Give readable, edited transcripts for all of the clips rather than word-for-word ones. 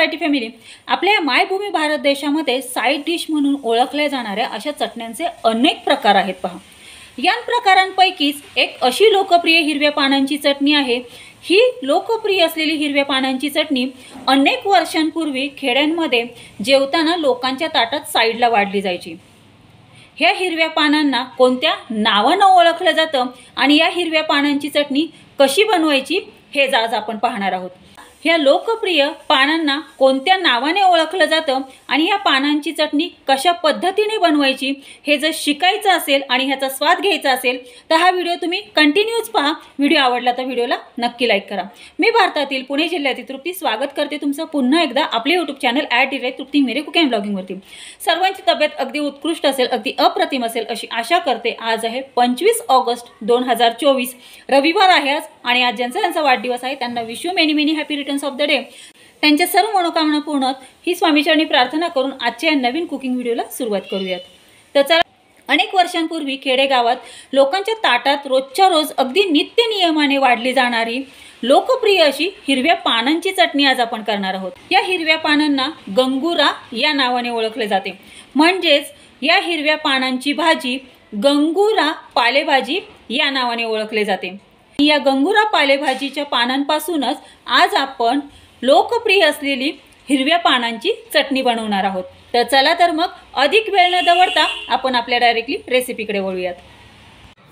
T family, आपल्या मायभूमी भारत देशामध्ये side dish म्हणून ओळखल्या जाणाऱ्या अशा चटण्यांचे अनेक प्रकार आहेत पहा। या प्रकारांपैकीच एक अशी लोकप्रिय हिरव्या पानांची चटणी आहे। ही लोकप्रिय असलेली हिरव्या पानांची चटणी अनेक वर्षांपूर्वी खेड्यांमध्ये जेवताना लोकांच्या ताटात साईडला वाढली जायची। ह्या हिरव्या पानांना कोणत्या नावाने ओळखलं जातं आणि या हिरव्या पानांची चटणी कशी बनवायची हे आज आपण पाहणार आहोत। ह्या लोकप्रिय पानांना कोणत्या नावाने ओळखलं जातं आणि ह्या पानांची चटणी कशा पद्धतीने बनवायची हे जर शिकायचं असेल आणि ह्याचा स्वाद घ्यायचा असेल तर हा व्हिडिओ तुम्ही कंटिन्यूच पहा। व्हिडिओ आवडला तर व्हिडिओला नक्की लाईक करा। मी भारतातील पुणे जिल्ह्यातील तृप्ती स्वागत करते तुमचं पुन्हा एकदा आपले यूट्यूब चॅनल @तृप्ती मेरे कुकिंग अँड ब्लॉगिंग वरती। सर्वांची तब्येत अगदी उत्कृष्ट असेल, अगदी अप्रतिम असेल अशी आशा करते। आज आहे 25 ऑगस्ट 2024, रविवार आहे आज आणि आज ज्यांचा वाढदिवस आहे त्यांना wish you many many happy returns of the day. त्यांच्या सर्व मनोकामना पूर्ण ही स्वामीचरणी प्रार्थना करून आजच्या नवीन कुकिंग व्हिडिओला सुरुवात करूयात। तर चला, अनेक वर्षांपूर्वी खेडेगावात लोकांच्या ताटात रोजच्या रोज अगदी नित्य नियमाने वाढली जाणारी लोकप्रिय अशी हिरव्या पानांची चटणी आज आपण करणार आहोत। या हिरव्या पानांना गंगुरा या नावाने ओळखले जाते, म्हणजेच या हिरव्या पानांची भाजी गंगुरा पालेभाजी या नावाने ओळखले जाते। या गंगुरा पालेभाजीच्या पानांपासूनच आज आपण लोकप्रिय असलेली हिरव्या पानांची चटणी बनवणार आहोत। तर चला तर मग अधिक वेळ न दवडता आपण आपल्या डायरेक्टली रेसिपीकडे वळूयात।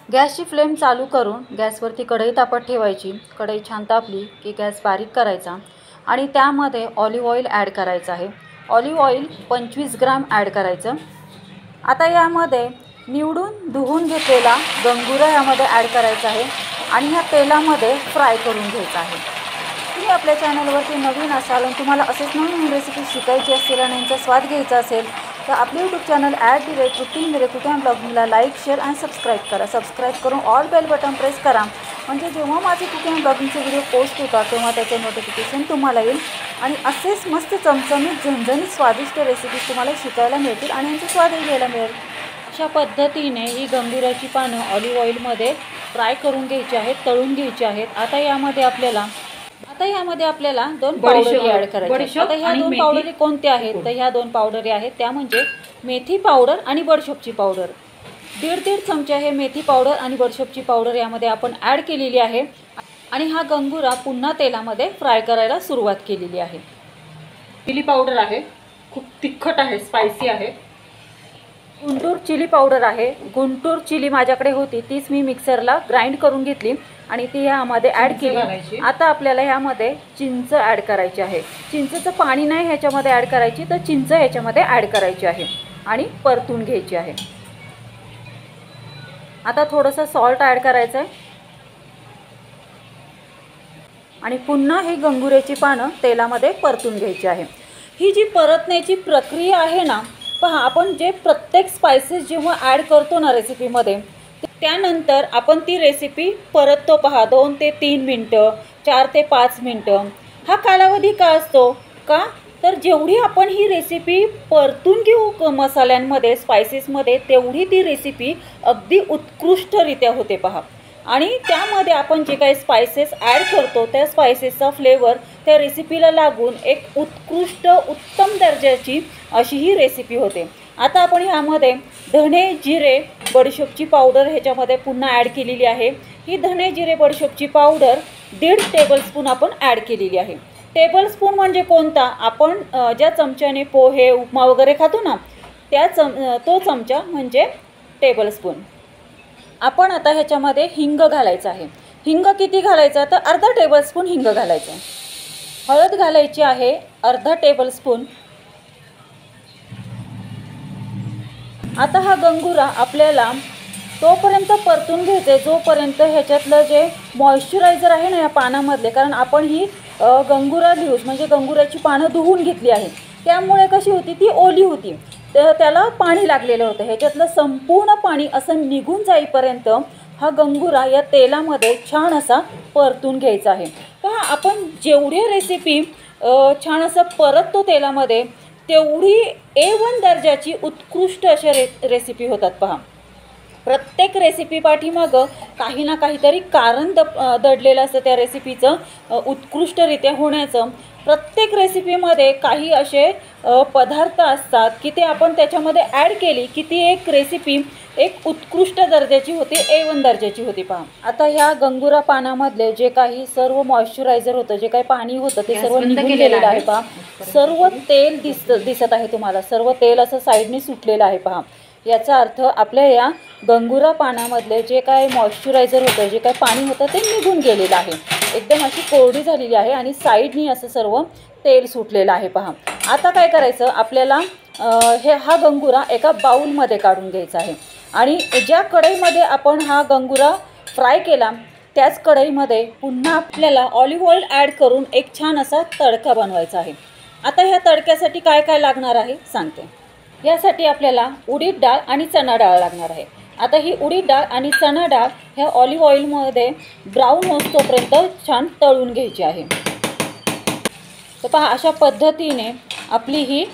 गॅसची फ्लेम चालू करून गॅसवरती कढई तापत ठेवायची। कढई छान तापली की गॅस बारीक करायचा आणि त्यामध्ये ऑलिव्ह ऑइल ॲड करायचं आहे। ऑलिव्ह ऑइल 25 ग्राम ॲड करायचं। आता यामध्ये निवडून धुवून घेतलेला गंगुरा यामध्ये ॲड करायचा आहे आणि ह्या तेलामध्ये फ्राय करून घ्यायचा आहे। तुम्ही आपल्या चॅनलवरती नवीन असाल आणि तुम्हाला असेच नवीन रेसिपी शिकायची असेल आणि यांचा स्वाद घ्यायचा असेल तर आपले यूट्यूब चॅनल @तृप्ती मेरे कुकिंग अँड ब्लॉगिंगला लाईक, शेअर आणि सबस्क्राईब करा। सबस्क्राईब करून ऑल बेल बटन प्रेस करा, म्हणजे जेव्हा माझे कुकिंग अँड ब्लॉगिंगचे व्हिडिओ पोस्ट होतात तेव्हा त्याचे नोटिफिकेशन तुम्हाला येईल आणि असेच मस्त चमचमीत झणझणीत स्वादिष्ट रेसिपीज तुम्हाला शिकायला मिळतील आणि यांचा स्वादही घ्यायला मिळेल। अशा पद्धतीने ही गंगुराची पानं ऑलिव्ह ऑइलमध्ये फ्राय करून घ्यायची आहेत, तळून घ्यायची आहेत। आता यामध्ये आपल्याला 2 पावडर ॲड करायचे। आता ह्या 2 पावडरी कोणत्या आहेत तर ह्या 2 पावडरी आहेत त्या म्हणजे मेथी पावडर आणि बडीशोपची पावडर। 1.5 चमचे हे मेथी पावडर आणि बडीशोपची पावडर यामध्ये आपण ॲड केलेली आहे आणि हा गंगुरा पुन्हा तेलामध्ये फ्राय करायला सुरुवात केलेली आहे। चिली पावडर आहे, खूप तिखट आहे, स्पायसी आहे। गुंटूर चिली पावडर आहे। गुंटूर चिली माझ्याकडे होती, तीच मी मिक्सरला ग्राइंड करून घेतली आणि ती ह्यामध्ये ॲड केली। आता आपल्याला ह्यामध्ये चिंच ॲड करायची आहे। चिंचेचं पाणी नाही ह्याच्यामध्ये ॲड करायची, तर चिंच ह्याच्यामध्ये ॲड करायची आहे आणि परतून घ्यायची आहे। आता थोडंसं सॉल्ट ॲड करायचं आहे आणि पुन्हा ही गंगुऱ्याची पानं तेलामध्ये परतून घ्यायची आहे। ही जी परतण्याची प्रक्रिया आहे ना पहा, आपण जे प्रत्येक स्पायसेस जेव्हा ॲड करतो ना रेसिपीमध्ये त्यानंतर आपण ती रेसिपी परततो पहा 2 ते 3 मिनटं, 4 ते 5 मिनटं। हा कालावधी का असतो का तर जेवढी आपण ही रेसिपी परतून घेऊ मसाल्यांमध्ये, स्पायसेसमध्ये, तेवढी ती रेसिपी अगदी उत्कृष्टरित्या होते पहा। आणि त्यामध्ये आपण जे काही स्पायसेस ॲड करतो त्या स्पायसेसचा फ्लेवर त्या रेसिपीला लागून एक उत्कृष्ट उत्तम दर्जाची अशी ही रेसिपी होते। आता आपण ह्यामध्ये धणे, जिरे, बडीशोपची पावडर ह्याच्यामध्ये पुन्हा ॲड केलेली आहे। ही धणे, जिरे, बडीशोपची पावडर 1.5 टेबलस्पून आपण ॲड केलेली आहे। टेबलस्पून म्हणजे कोणता, आपण ज्या चमच्याने पोहे, उपमा वगैरे खातो ना तो चमचा म्हणजे टेबलस्पून। आपण आता ह्याच्यामध्ये हिंग घालायचं आहे। हिंग किती घालायचं तर अर्धा टेबलस्पून हिंग घालायचं आहे। हळद घालायची आहे अर्धा टेबलस्पून। आता हा गंगुरा आपल्याला तोपर्यंत परतून घ्यायचं आहे जोपर्यंत ह्याच्यातलं जे मॉइश्चरायझर आहे ना या पानामधले, कारण आपण ही गंगुरा ल्यूज म्हणजे गंगुराची पानं धुवून घेतली आहे त्यामुळे कशी होती ती ओली होती, तर त्याला पाणी लागलेलं होतं। ह्याच्यातलं संपूर्ण पाणी असं निघून जाईपर्यंत हा गंगुरा या तेलामध्ये छान असा परतून घ्यायचा आहे। पहा, आपण जेवढी रेसिपी छान असं परततो तेलामध्ये तेवढी A1 दर्जाची उत्कृष्ट अशा रेसिपी होतात पहा। प्रत्येक रेसिपी पाठीमागं काही ना काहीतरी कारण दडलेलं असतं त्या रेसिपीचं उत्कृष्टरित्या होण्याचं. प्रत्येक रेसिपीमध्ये काही असे पदार्थ असतात की ते आपण त्याच्यामध्ये ॲड केली की ती एक रेसिपी एक उत्कृष्ट दर्जाची होती, A1 दर्जाची होती. पहा आता ह्या गंगुरा पानामधले जे काही सर्व मॉइश्चरायझर होतं, जे काही पाणी होतं ते सर्व निघून गेलेलं आहे. पहा सर्व तेल दिसत आहे तुम्हाला, सर्व तेल असं साईडने सुटलेलं आहे. पहा याचा अर्थ आपल्या या गंगुरा पानामधले जे काही मॉइश्चरायझर होतं, जे काही पाणी होतं ते निघून गेलेलं आहे. एकदम अशी कोरडी झालेली आहे आणि साईडनी असं सर्व तेल सुटलेलं आहे. पहा आता काय करायचं आपल्याला, हा गंगुरा एका बाउलमध्ये काढून घ्यायचा आहे आणि ज्या कढईमध्ये आपण हा गंगुरा फ्राय केला त्याच कढईमध्ये पुन्हा आपल्याला ऑलिव्ह ऑइल ॲड करून एक छान असा तडका बनवायचा आहे. आता ह्या तडक्यासाठी काय काय लागणार आहे सांगते. यासाठी आपल्याला उडीद डाळ आणि चणा डाळ लागणार आहे. आता ही उडीद डाळ आणि चणा डाळ ह्या ऑलिव्ह ऑइलमध्ये ब्राऊन होतोपर्यंत छान तळून घ्यायची आहे. तर पहा अशा पद्धतीने आपली ही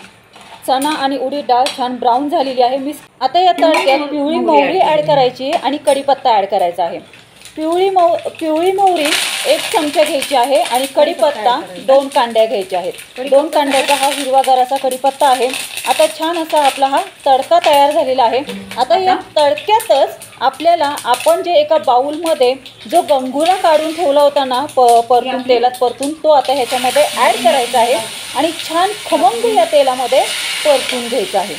चणा आणि उडीद डाळ छान ब्राऊन झालेली आहे. आता या तडक्यात पिवळी मोहरी ॲड करायची आणि कढीपत्ता ॲड करायचा आहे. पिवळी मोहरी 1 चमचा घ्यायची आहे आणि कढीपत्ता 2 कांड्या घ्यायच्या आहेत. 2 कांड्याचा हा हिरवागार असा कढीपत्ता आहे. आता छान असा आपला हा तडका तयार झालेला आहे. आता या तडक्यातच आपल्याला आपण जे एका बाउलमध्ये जो गंगुरा काढून ठेवला होता ना परतून तेलात परतून, तो आता ह्याच्यामध्ये ॲड करायचा आहे आणि छान खमंग या तेलामध्ये परतून घ्यायचं आहे.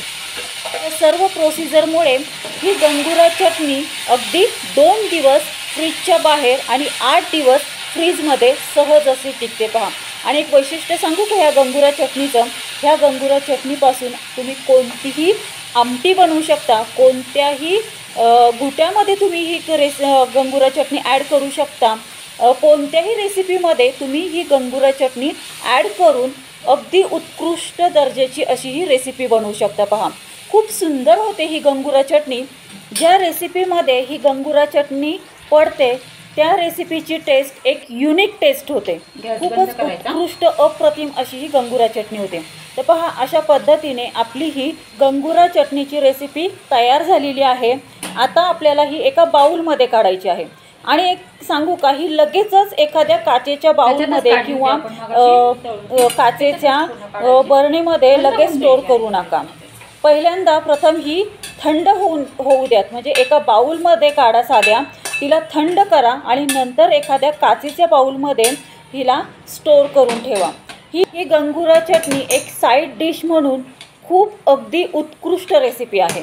या सर्व प्रोसिजरमुळे ही गंगुरा चटणी अगदी 2 दिवस फ्रीजच्या बाहेर आणि 8 दिवस फ्रीजमध्ये सहज अशी टिकते. पहा आणि एक वैशिष्ट्य सांगू का ह्या गंगुरा चटणीचं, ह्या गंगुरा चटणीपासून तुम्ही कोणतीही आमटी बनवू शकता, कोणत्याही घुट्यामध्ये तुम्ही ही गंगुरा चटणी ॲड करू शकता. कोणत्याही रेसिपीमध्ये तुम्ही ही गंगुरा चटणी ॲड करून अगदी उत्कृष्ट दर्जाची अशी ही रेसिपी बनवू शकता. पहा खूप सुंदर होते ही गंगुरा चटणी. ज्या रेसिपीमध्ये ही गंगुरा चटणी पडते त्या रेसिपीची टेस्ट एक युनिक टेस्ट होते. खूपच उत्कृष्ट अप्रतिम अशी ही गंगुरा चटणी होते. तर पहा अशा पद्धतीने आपली ही गंगुरा चटणीची रेसिपी तयार झालेली आहे. आता आपल्याला ही एका बाउलमध्ये काढायची आहे आणि एक सांगू का, ही लगेचच एखाद्या काचेच्या बाउलमध्ये किंवा काचेच्या बरणीमध्ये लगेच स्टोर करू नका. पहिल्यांदा प्रथम ही थंड होऊ द्यात, म्हणजे एका बाउलमध्ये काढा साध्या, तिला थंड करा आणि नंतर एखाद्या काचेच्या बाउलमध्ये हिला स्टोर करून ठेवा. ही गंगुरा चटणी एक साईड डिश म्हणून खूप अगदी उत्कृष्ट रेसिपी आहे.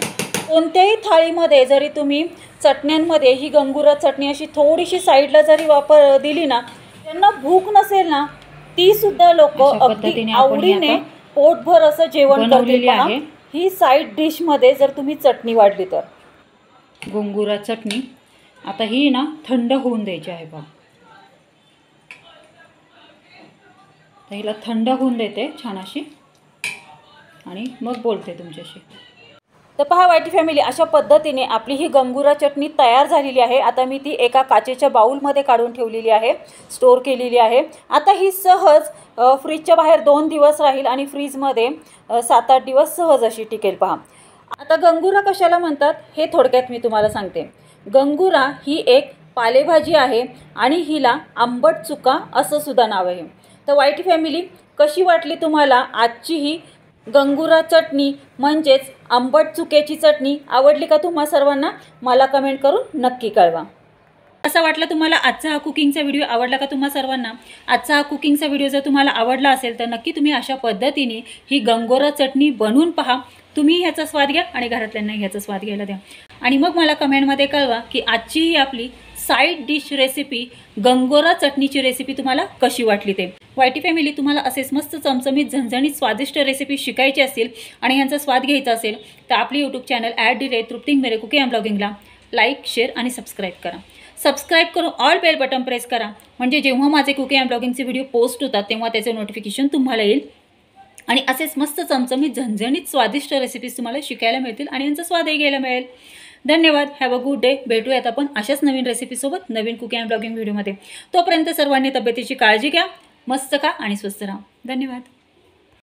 कोणत्याही थाळीमध्ये जरी तुम्ही चटण्यांमध्ये ही गंगुरा चटणी अशी थोडीशी साईडला जरी दिली ना, त्यांना भूक नसेल ना, ती सुद्धा लोक अगदी आवडीने पोटभर असं जेवण करतील. ही साईड डिशमध्ये जर तुम्ही चटणी वाढली तर. गंगुरा चटणी आता ही ना थंड होऊन द्यायची आहे. बघा तर हिला थंड होऊन देते छान अशी आणि मग बोलते तुमच्याशी. तर पहा वाईटी फॅमिली, अशा पद्धतीने आपली ही गंगुरा चटणी तयार झालेली आहे. आता मी ती एका काचेच्या बाउलमध्ये काढून ठेवलेली आहे, स्टोर केलेली आहे. आता ही सहज फ्रीजच्या बाहेर 2 दिवस राहील आणि फ्रीजमध्ये 7-8 दिवस सहज अशी टिकेल. पहा आता गंगुरा कशाला म्हणतात हे थोडक्यात मी तुम्हाला सांगते. गंगुरा ही एक पालेभाजी आहे आणि हिला आंबट चुका असं सुद्धा नाव आहे. तर वाईटी फॅमिली, कशी वाटली तुम्हाला आजची ही गंगुरा चटणी म्हणजेच आंबट चुक्याची चटणी? आवडली का तुम्हा सर्वांना? मला कमेंट करून नक्की कळवा. असा वाटला तुम्हाला आजचा हा कुकिंगचा व्हिडिओ? आवडला का तुम्हा सर्वांना? आजचा हा कुकिंगचा व्हिडिओ जर तुम्हाला आवडला असेल तर नक्की तुम्ही अशा पद्धतीने ही गंगुरा चटणी बनवून पहा. तुम्ही ह्याचा स्वाद घ्या आणि घरातल्यांना ह्याचा स्वाद घ्यायला द्या आणि मग मला कमेंटमध्ये कळवा की आजची ही आपली side dish recipe Gangora चटणीची recipe तुम्हाला कशी वाटली ते. वाईटी फॅमिली, तुम्हाला असेच मस्त चमचमीत झणझणीत स्वादिष्ट रेसिपी शिकायची असेल आणि ह्यांचा स्वाद घ्यायचा असेल तर आपली यूट्यूब चॅनल @तृप्ती मेरे कुकिंग अँड ब्लॉगिंगला लाईक, शेअर आणि सबस्क्राईब करा. सबस्क्राईब करून ऑल बेल बटन प्रेस करा, म्हणजे जेव्हा माझे कुकिंग अँड ब्लॉगिंगचे व्हिडिओ पोस्ट होतात तेव्हा त्याचे नोटिफिकेशन तुम्हाला येईल आणि असेच मस्त चमचमीत झणझणीत स्वादिष्ट रेसिपीज तुम्हाला शिकायला मिळतील आणि यांचा स्वादही घ्यायला मिळेल. धन्यवाद. Have a good day. भेटूयात आपण अशाच नवीन रेसिपीसोबत नवीन कुकिंग अँड ब्लॉगिंग व्हिडिओमध्ये. तोपर्यंत सर्वांनी तब्येतीची काळजी घ्या, मस्त खा आणि स्वस्त राहा. धन्यवाद.